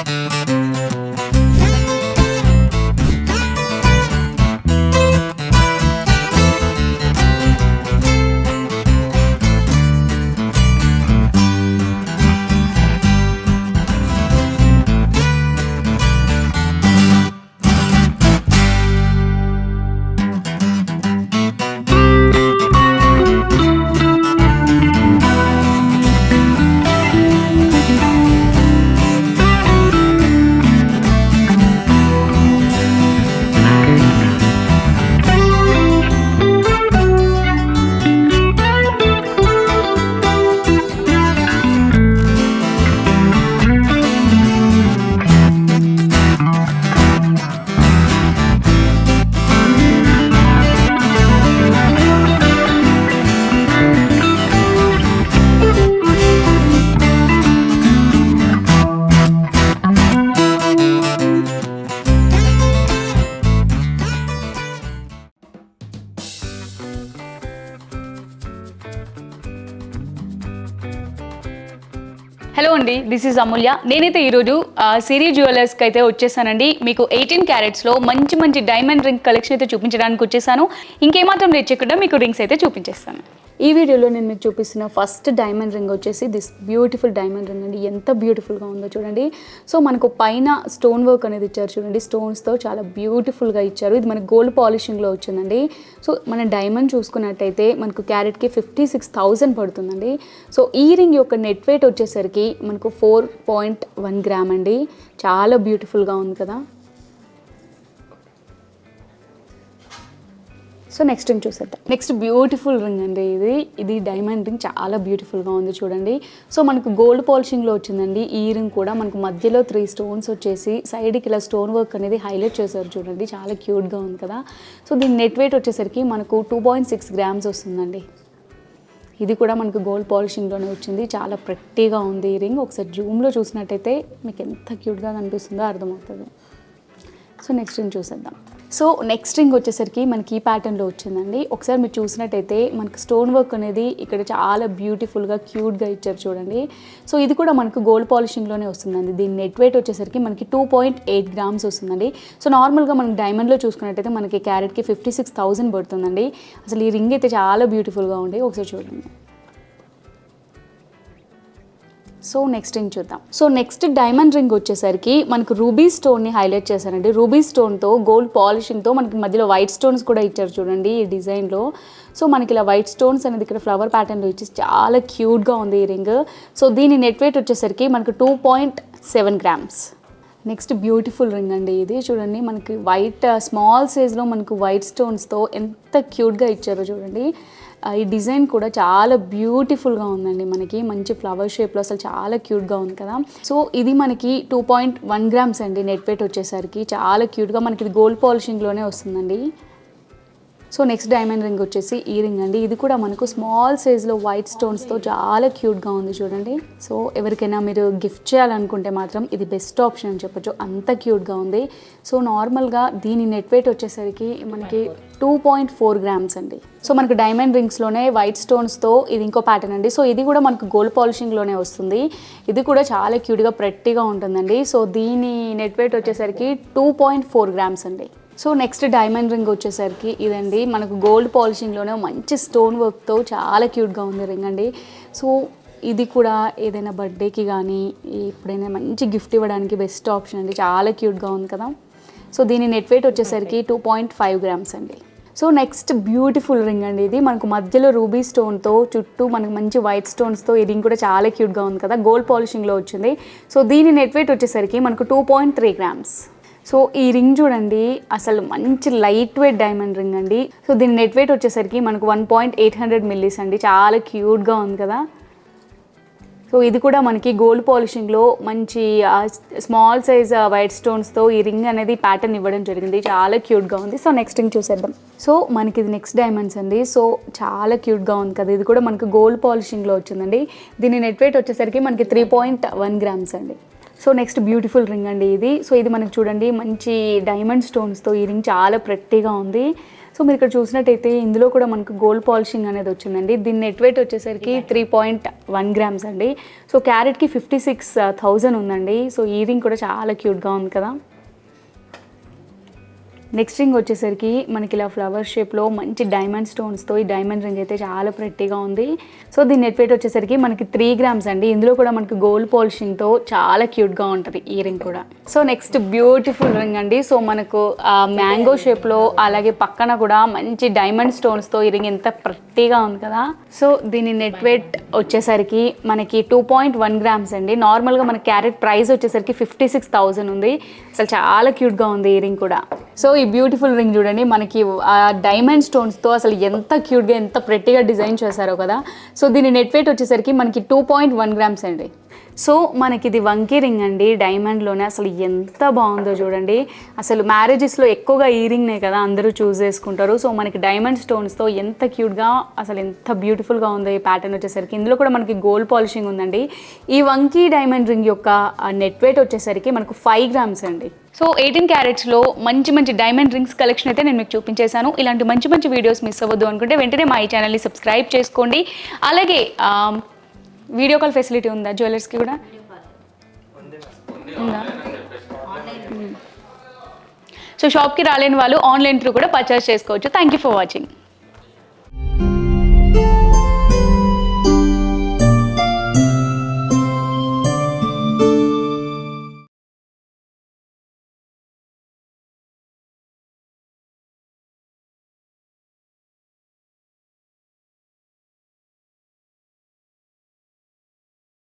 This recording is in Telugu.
హలో అండి, దిస్ ఈజ్ అమూల్య. నేనైతే ఈరోజు సిరి జ్యువెలర్స్కి అయితే వచ్చేసానండి. మీకు 18 క్యారెట్స్లో మంచి మంచి డైమండ్ రింగ్ కలెక్షన్ అయితే చూపించడానికి వచ్చేసాను. ఇంకేమాత్రం లేట్ చేయకుండా మీకు రింగ్స్ అయితే చూపించేస్తాను. ఈ వీడియోలో నేను మీకు చూపిస్తున్న ఫస్ట్ డైమండ్ రింగ్ వచ్చేసి దిస్ బ్యూటిఫుల్ డైమండ్ రింగ్ అండి. ఎంత బ్యూటిఫుల్గా ఉందో చూడండి. సో మనకు పైన స్టోన్ వర్క్ అనేది ఇచ్చారు చూడండి, స్టోన్స్తో చాలా బ్యూటిఫుల్గా ఇచ్చారు. ఇది మనకి గోల్డ్ పాలిషింగ్లో వచ్చిందండి. సో మన డైమండ్ చూసుకున్నట్టయితే మనకు క్యారెట్కి 56,000 పడుతుందండి. సో ఈ రింగ్ యొక్క నెట్ వెయిట్ వచ్చేసరికి మనకు 4.1 గ్రామ్ అండి. చాలా బ్యూటిఫుల్గా ఉంది కదా. సో నెక్స్ట్ రింగ్ చూసేద్దాం. నెక్స్ట్ బ్యూటిఫుల్ రింగ్ అండి. ఇది డైమండ్ రింగ్ చాలా బ్యూటిఫుల్గా ఉంది చూడండి. సో మనకు గోల్డ్ పాలిషింగ్లో వచ్చిందండి. ఈ రింగ్ కూడా మనకు మధ్యలో 3 స్టోన్స్ వచ్చేసి సైడ్కి ఇలా స్టోన్ వర్క్ అనేది హైలైట్ చేశారు చూడండి, చాలా క్యూట్గా ఉంది కదా. సో దీని నెట్ వెయిట్ వచ్చేసరికి మనకు 2.6 గ్రామ్స్ వస్తుందండి. ఇది కూడా మనకు గోల్డ్ పాలిషింగ్లోనే వచ్చింది. చాలా ప్రెట్టీగా ఉంది ఈ రింగ్. ఒకసారి జూమ్లో చూసినట్టయితే మీకు ఎంత క్యూట్గా కనిపిస్తుందో అర్థమవుతుంది. సో నెక్స్ట్ రింగ్ చూసేద్దాం. సో నెక్స్ట్ రింగ్ వచ్చేసరికి మనకి ఈ ప్యాటర్న్లో వచ్చిందండి. ఒకసారి మీరు చూసినట్టయితే మనకి స్టోన్ వర్క్ అనేది ఇక్కడ చాలా బ్యూటిఫుల్గా క్యూట్గా ఇచ్చారు చూడండి. సో ఇది కూడా మనకు గోల్డ్ పాలిషింగ్లోనే వస్తుందండి. దీని నెట్ వెయిట్ వచ్చేసరికి మనకి 2.8 గ్రామ్స్ వస్తుందండి. సో నార్మల్గా మనం డైమండ్లో చూసుకున్నట్టయితే మనకి క్యారెట్కి 56,000 పడుతుందండి. అసలు ఈ రింగ్ అయితే చాలా బ్యూటిఫుల్గా ఉంది. ఒకసారి చూడండి. సో నెక్స్ట్ రింగ్ చూద్దాం. సో నెక్స్ట్ డైమండ్ రింగ్ వచ్చేసరికి మనకు రూబీ స్టోన్ని హైలైట్ చేశారండి. రూబీ స్టోన్తో గోల్డ్ పాలిషింగ్తో మనకి మధ్యలో వైట్ స్టోన్స్ కూడా ఇచ్చారు చూడండి ఈ డిజైన్లో. సో మనకి ఇలా వైట్ స్టోన్స్ అనేది ఇక్కడ ఫ్లవర్ ప్యాటర్న్లో ఇచ్చి చాలా క్యూట్గా ఉంది ఈ రింగ్. సో దీని నెట్ వెయిట్ వచ్చేసరికి మనకు 2.7 గ్రామ్స్. నెక్స్ట్ బ్యూటిఫుల్ రింగ్ అండి. ఇది చూడండి మనకి వైట్ స్మాల్ సైజ్లో మనకు వైట్ స్టోన్స్తో ఎంత క్యూట్గా ఇచ్చారో చూడండి. ఈ డిజైన్ కూడా చాలా బ్యూటిఫుల్గా ఉందండి. మనకి మంచి ఫ్లవర్ షేప్లో అసలు చాలా క్యూట్గా ఉంది కదా. సో ఇది మనకి 2.1 గ్రామ్స్ అండి. నెట్ వెయిట్ వచ్చేసరికి చాలా క్యూట్గా మనకి ఇది గోల్డ్ పాలిషింగ్లోనే వస్తుందండి. సో నెక్స్ట్ డైమండ్ రింగ్ వచ్చేసి ఈ రింగ్ అండి. ఇది కూడా మనకు స్మాల్ సైజ్లో వైట్ స్టోన్స్తో చాలా క్యూట్గా ఉంది చూడండి. సో ఎవరికైనా మీరు గిఫ్ట్ చేయాలనుకుంటే మాత్రం ఇది బెస్ట్ ఆప్షన్ అని చెప్పొచ్చు, అంత క్యూట్గా ఉంది. సో నార్మల్గా దీని నెట్ వెయిట్ వచ్చేసరికి మనకి 2.4 గ్రామ్స్ అండి. సో మనకు డైమండ్ రింగ్స్లోనే వైట్ స్టోన్స్తో ఇది ఇంకో ప్యాటర్న్ అండి. సో ఇది కూడా మనకు గోల్డ్ పాలిషింగ్లోనే వస్తుంది. ఇది కూడా చాలా క్యూట్గా ప్రెట్టీగా ఉంటుందండి. సో దీని నెట్ వెయిట్ వచ్చేసరికి 2.4 గ్రామ్స్ అండి. సో నెక్స్ట్ డైమండ్ రింగ్ వచ్చేసరికి ఇదండి. మనకు గోల్డ్ పాలిషింగ్లోనే మంచి స్టోన్ వర్క్తో చాలా క్యూట్గా ఉంది రింగ్ అండి. సో ఇది కూడా ఏదైనా బర్త్డేకి కానీ ఎప్పుడైనా మంచి గిఫ్ట్ ఇవ్వడానికి బెస్ట్ ఆప్షన్ అండి. చాలా క్యూట్గా ఉంది కదా. సో దీని నెట్ వెయిట్ వచ్చేసరికి 2.5 గ్రామ్స్ అండి. సో నెక్స్ట్ బ్యూటిఫుల్ రింగ్ అండి. ఇది మనకు మధ్యలో రూబీ స్టోన్తో చుట్టూ మనకు మంచి వైట్ స్టోన్స్తో ఈ రింగ్ కూడా చాలా క్యూట్గా ఉంది కదా. గోల్డ్ పాలిషింగ్లో వచ్చింది. సో దీని నెట్ వెయిట్ వచ్చేసరికి మనకు 2.3 గ్రామ్స్. సో ఈ రింగ్ చూడండి అసలు మంచి లైట్ వెయిట్ డైమండ్ రింగ్ అండి. సో దీని నెట్ వెయిట్ వచ్చేసరికి మనకు 1.800 మిల్లీస్ అండి. చాలా క్యూట్గా ఉంది కదా. సో ఇది కూడా మనకి గోల్డ్ పాలిషింగ్లో మంచి స్మాల్ సైజ్ వైట్ స్టోన్స్తో ఈ రింగ్ అనేది ప్యాటర్న్ ఇవ్వడం జరిగింది. చాలా క్యూట్గా ఉంది. సో నెక్స్ట్ రింగ్ చూసేద్దాం. సో మనకి ఇది నెక్స్ట్ డైమండ్స్ అండి. సో చాలా క్యూట్గా ఉంది కదా. ఇది కూడా మనకు గోల్డ్ పాలిషింగ్లో వచ్చిందండి. దీని నెట్ వెయిట్ వచ్చేసరికి మనకి 3.1 గ్రామ్స్ అండి. సో నెక్స్ట్ బ్యూటిఫుల్ రింగ్ అండి ఇది. సో ఇది మనకు చూడండి మంచి డైమండ్ స్టోన్స్తో ఈ రింగ్ చాలా ప్రెట్టీగా ఉంది. సో మీరు ఇక్కడ చూసినట్టయితే ఇందులో కూడా మనకు గోల్డ్ పాలిషింగ్ అనేది వచ్చిందండి. దీని నెట్ వెయిట్ వచ్చేసరికి 3.1 గ్రామ్స్ అండి. సో క్యారెట్కి 56,000 ఉందండి. సో ఈ రింగ్ కూడా చాలా క్యూట్గా ఉంది కదా. నెక్స్ట్ రింగ్ వచ్చేసరికి మనకి ఇలా ఫ్లవర్ షేప్లో మంచి డైమండ్ స్టోన్స్తో ఈ డైమండ్ రింగ్ అయితే చాలా ప్రెట్టీగా ఉంది. సో దీని నెట్ వెయిట్ వచ్చేసరికి మనకి 3 గ్రామ్స్ అండి. ఇందులో కూడా మనకి గోల్డ్ పాలిషింగ్తో చాలా క్యూట్గా ఉంటుంది ఈ రింగ్ కూడా. సో నెక్స్ట్ బ్యూటిఫుల్ రింగ్ అండి. సో మనకు మ్యాంగో షేప్లో అలాగే పక్కన కూడా మంచి డైమండ్ స్టోన్స్తో ఈ రింగ్ ఎంత ప్రెట్టీగా ఉంది కదా. సో దీని నెట్ వెయిట్ వచ్చేసరికి మనకి 2.1 గ్రామ్స్ అండి. నార్మల్గా మన క్యారెట్ ప్రైస్ వచ్చేసరికి 56,000 ఉంది. అసలు చాలా క్యూట్గా ఉంది ఈ రింగ్ కూడా. సో ఈ బ్యూటిఫుల్ రింగ్ చూడండి, మనకి డైమండ్ స్టోన్స్తో అసలు ఎంత క్యూట్గా ఎంత ప్రెట్టీగా డిజైన్ చేశారో కదా. సో దీని నెట్ వెయిట్ వచ్చేసరికి మనకి 2.1 గ్రామ్స్ అండి. సో మనకి ఇది వంకీ రింగ్ అండి, డైమండ్లోనే. అసలు ఎంత బాగుందో చూడండి. అసలు మ్యారేజెస్లో ఎక్కువగా ఈ రింగ్నే కదా అందరూ చూస్ చేసుకుంటారు. సో మనకి డైమండ్ స్టోన్స్తో ఎంత క్యూట్గా అసలు ఎంత బ్యూటిఫుల్గా ఉందో ఈ ప్యాటర్న్ వచ్చేసరికి. ఇందులో కూడా మనకి గోల్డ్ పాలిషింగ్ ఉందండి. ఈ వంకీ డైమండ్ రింగ్ యొక్క నెట్ వెయిట్ వచ్చేసరికి మనకు 5 గ్రామ్స్ అండి. సో 18 క్యారెట్స్లో మంచి మంచి డైమండ్ రింగ్స్ కలెక్షన్ అయితే నేను మీకు చూపించేశాను. ఇలాంటి మంచి మంచి వీడియోస్ మిస్ అవ్వద్దు అనుకుంటే వెంటనే మా ఈ ఛానల్ని సబ్స్క్రైబ్ చేసుకోండి. అలాగే వీడియో కాల్ ఫెసిలిటీ ఉందా జ్యువెలర్స్కి కూడా ఉందా? సో షాప్కి రాలేని వాళ్ళు ఆన్లైన్ త్రూ కూడా పర్చేస్ చేసుకోవచ్చు. Thank you for watching.